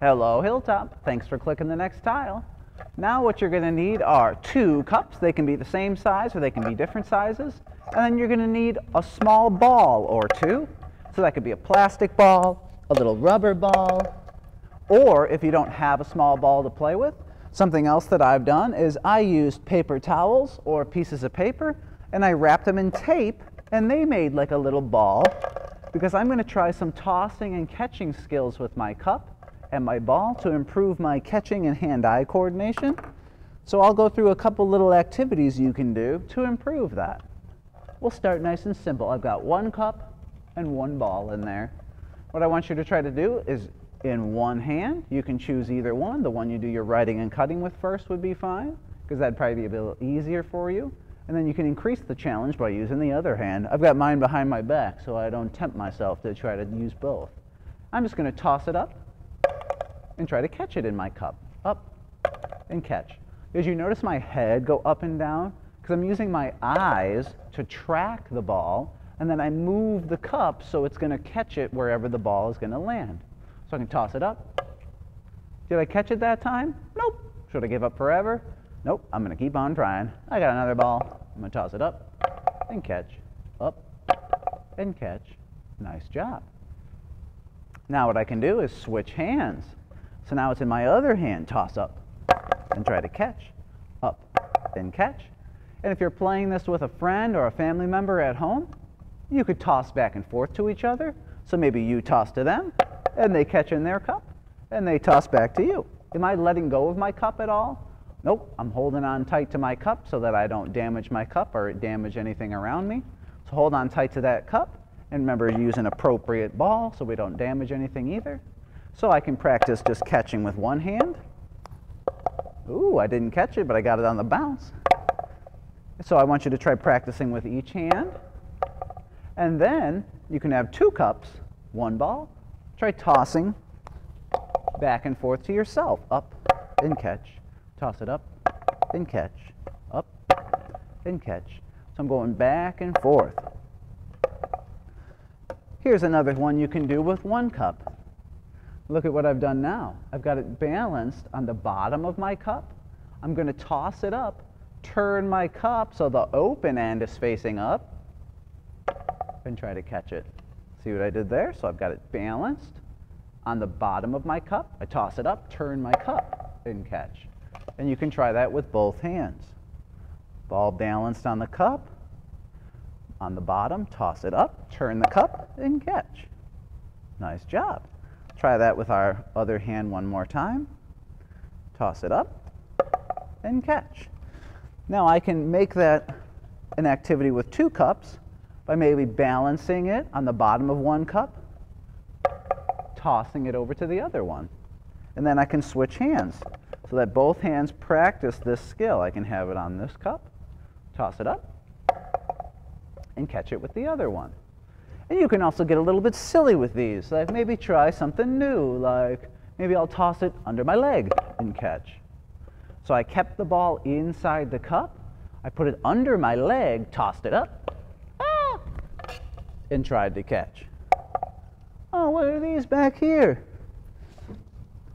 Hello, Hilltop. Thanks for clicking the next tile. Now what you're going to need are 2 cups. They can be the same size or they can be different sizes. And then you're going to need a small ball or 2. So that could be a plastic ball, a little rubber ball, or if you don't have a small ball to play with, something else that I've done is I used paper towels or pieces of paper and I wrapped them in tape and they made like a little ball because I'm going to try some tossing and catching skills with my cup and my ball to improve my catching and hand-eye coordination. So I'll go through a couple little activities you can do to improve that. We'll start nice and simple. I've got 1 cup and 1 ball in there. What I want you to try to do is in one hand, you can choose either one. The one you do your writing and cutting with first would be fine because that'd probably be a bit easier for you. And then you can increase the challenge by using the other hand. I've got mine behind my back so I don't tempt myself to try to use both. I'm just going to toss it up and try to catch it in my cup. Up and catch. Did you notice my head go up and down? Because I'm using my eyes to track the ball, and then I move the cup so it's going to catch it wherever the ball is going to land. So I can toss it up. Did I catch it that time? Nope. Should I give up forever? Nope. I'm going to keep on trying. I got another ball. I'm going to toss it up and catch. Up and catch. Nice job. Now what I can do is switch hands. So now it's in my other hand, toss up and try to catch, up and catch. And if you're playing this with a friend or a family member at home, you could toss back and forth to each other. So maybe you toss to them and they catch in their cup and they toss back to you. Am I letting go of my cup at all? Nope, I'm holding on tight to my cup so that I don't damage my cup or damage anything around me. So hold on tight to that cup and remember to use an appropriate ball so we don't damage anything either. So I can practice just catching with one hand. Ooh, I didn't catch it, but I got it on the bounce. So I want you to try practicing with each hand. And then you can have 2 cups, 1 ball. Try tossing back and forth to yourself. Up and catch. Toss it up and catch. Up and catch. So I'm going back and forth. Here's another one you can do with 1 cup. Look at what I've done now. I've got it balanced on the bottom of my cup. I'm going to toss it up, turn my cup so the open end is facing up, and try to catch it. See what I did there? So I've got it balanced on the bottom of my cup. I toss it up, turn my cup, and catch. And you can try that with both hands. Ball balanced on the cup, on the bottom, toss it up, turn the cup, and catch. Nice job. Try that with our other hand one more time. Toss it up and catch. Now I can make that an activity with 2 cups by maybe balancing it on the bottom of 1 cup, tossing it over to the other one. And then I can switch hands so that both hands practice this skill. I can have it on this cup, toss it up, and catch it with the other one. And you can also get a little bit silly with these, like maybe try something new, like maybe I'll toss it under my leg and catch. So I kept the ball inside the cup, I put it under my leg, tossed it up, and tried to catch. Oh, what are these back here?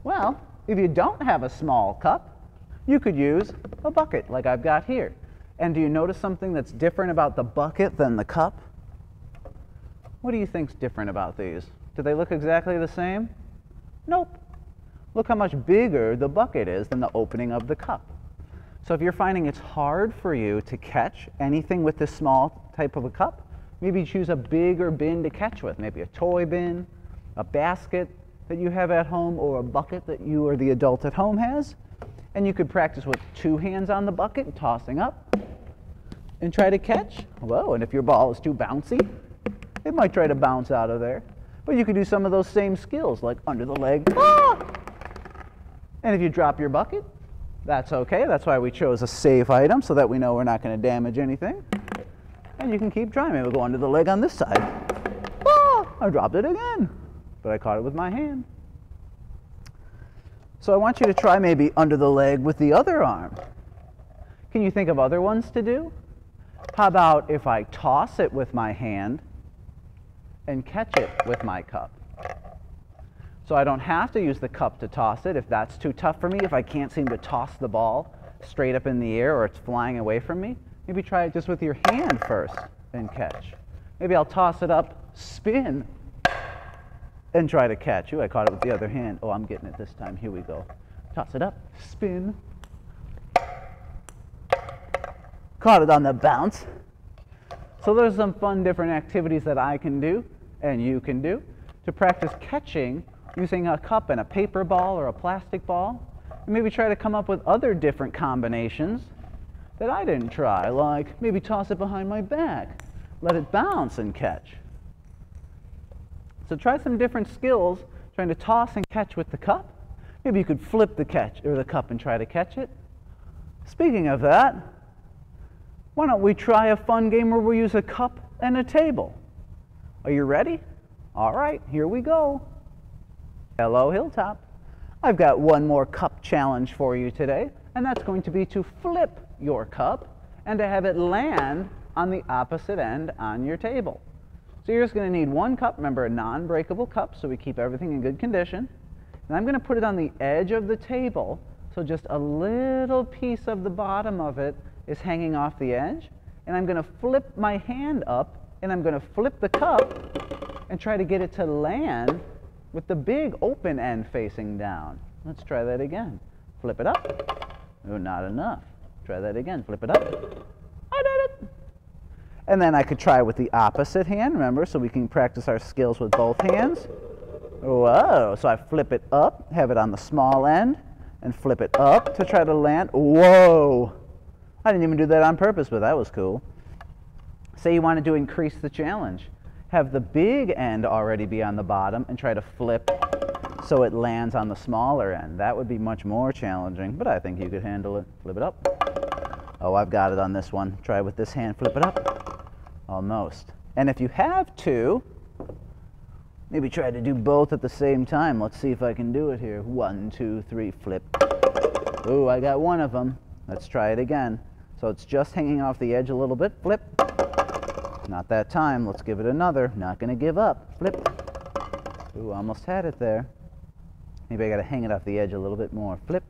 Well, if you don't have a small cup, you could use a bucket like I've got here. And do you notice something that's different about the bucket than the cup? What do you think's different about these? Do they look exactly the same? Nope. Look how much bigger the bucket is than the opening of the cup. So if you're finding it's hard for you to catch anything with this small type of a cup, maybe choose a bigger bin to catch with, maybe a toy bin, a basket that you have at home, or a bucket that you or the adult at home has. And you could practice with 2 hands on the bucket, tossing up, and try to catch. Whoa, and if your ball is too bouncy, it might try to bounce out of there. But you could do some of those same skills, like under the leg. And if you drop your bucket, that's okay. That's why we chose a safe item, so that we know we're not going to damage anything. And you can keep trying. Maybe we'll go under the leg on this side. I dropped it again, but I caught it with my hand. So I want you to try maybe under the leg with the other arm. Can you think of other ones to do? How about if I toss it with my hand and catch it with my cup? So I don't have to use the cup to toss it if that's too tough for me, if I can't seem to toss the ball straight up in the air or it's flying away from me. Maybe try it just with your hand first and catch. Maybe I'll toss it up, spin, and try to catch. Ooh, I caught it with the other hand. Oh, I'm getting it this time. Here we go. Toss it up, spin. Caught it on the bounce. So there's some fun different activities that I can do and you can do to practice catching using a cup and a paper ball or a plastic ball. And maybe try to come up with other different combinations that I didn't try, like maybe toss it behind my back, let it bounce and catch. So try some different skills trying to toss and catch with the cup. Maybe you could flip the cup and try to catch it. Speaking of that, why don't we try a fun game where we use a cup and a table? Are you ready? All right, here we go. Hello, Hilltop. I've got one more cup challenge for you today, and that's going to be to flip your cup and to have it land on the opposite end on your table. So you're just going to need one cup, remember a non-breakable cup so we keep everything in good condition. And I'm going to put it on the edge of the table so just a little piece of the bottom of it is hanging off the edge. And I'm going to flip my hand up and I'm going to flip the cup and try to get it to land with the big open end facing down. Let's try that again. Flip it up. Oh, not enough. Try that again. Flip it up. I did it. And then I could try with the opposite hand, remember, so we can practice our skills with both hands. Whoa, so I flip it up, have it on the small end, and flip it up to try to land. Whoa, I didn't even do that on purpose, but that was cool. Say you wanted to increase the challenge. Have the big end already be on the bottom and try to flip so it lands on the smaller end. That would be much more challenging, but I think you could handle it. Flip it up. Oh, I've got it on this one. Try with this hand, flip it up. Almost. And if you have to, maybe try to do both at the same time. Let's see if I can do it here. 1, 2, 3, flip. Ooh, I got one of them. Let's try it again. So it's just hanging off the edge a little bit. Flip. Not that time. Let's give it another. Not going to give up. Flip. Ooh, almost had it there. Maybe I got to hang it off the edge a little bit more. Flip.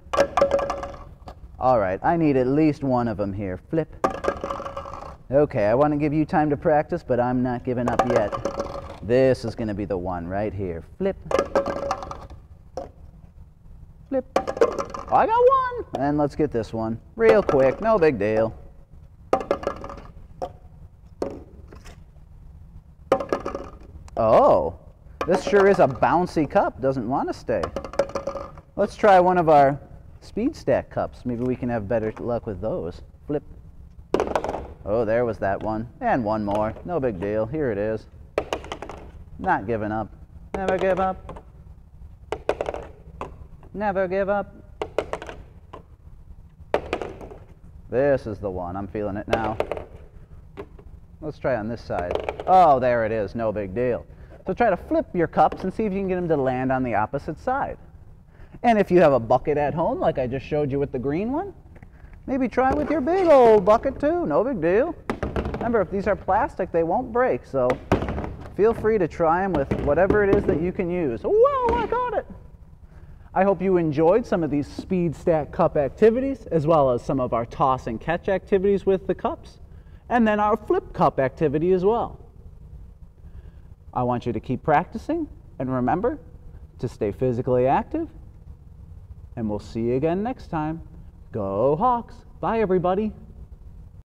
All right, I need at least one of them here. Flip. Okay, I want to give you time to practice, but I'm not giving up yet. This is going to be the one right here. Flip. Flip. Oh, I got one. And let's get this one real quick. No big deal. Oh, this sure is a bouncy cup. Doesn't want to stay. Let's try one of our speed stack cups. Maybe we can have better luck with those. Flip. Oh, there was that one. And one more. No big deal. Here it is. Not giving up. Never give up. Never give up. This is the one. I'm feeling it now. Let's try on this side. Oh, there it is. No big deal. So try to flip your cups and see if you can get them to land on the opposite side. And if you have a bucket at home, like I just showed you with the green one, maybe try with your big old bucket too. No big deal. Remember, if these are plastic, they won't break. So feel free to try them with whatever it is that you can use. Whoa, I got it. I hope you enjoyed some of these speed stack cup activities, as well as some of our toss and catch activities with the cups, and then our flip cup activity as well. I want you to keep practicing, and remember to stay physically active, and we'll see you again next time. Go Hawks! Bye, everybody.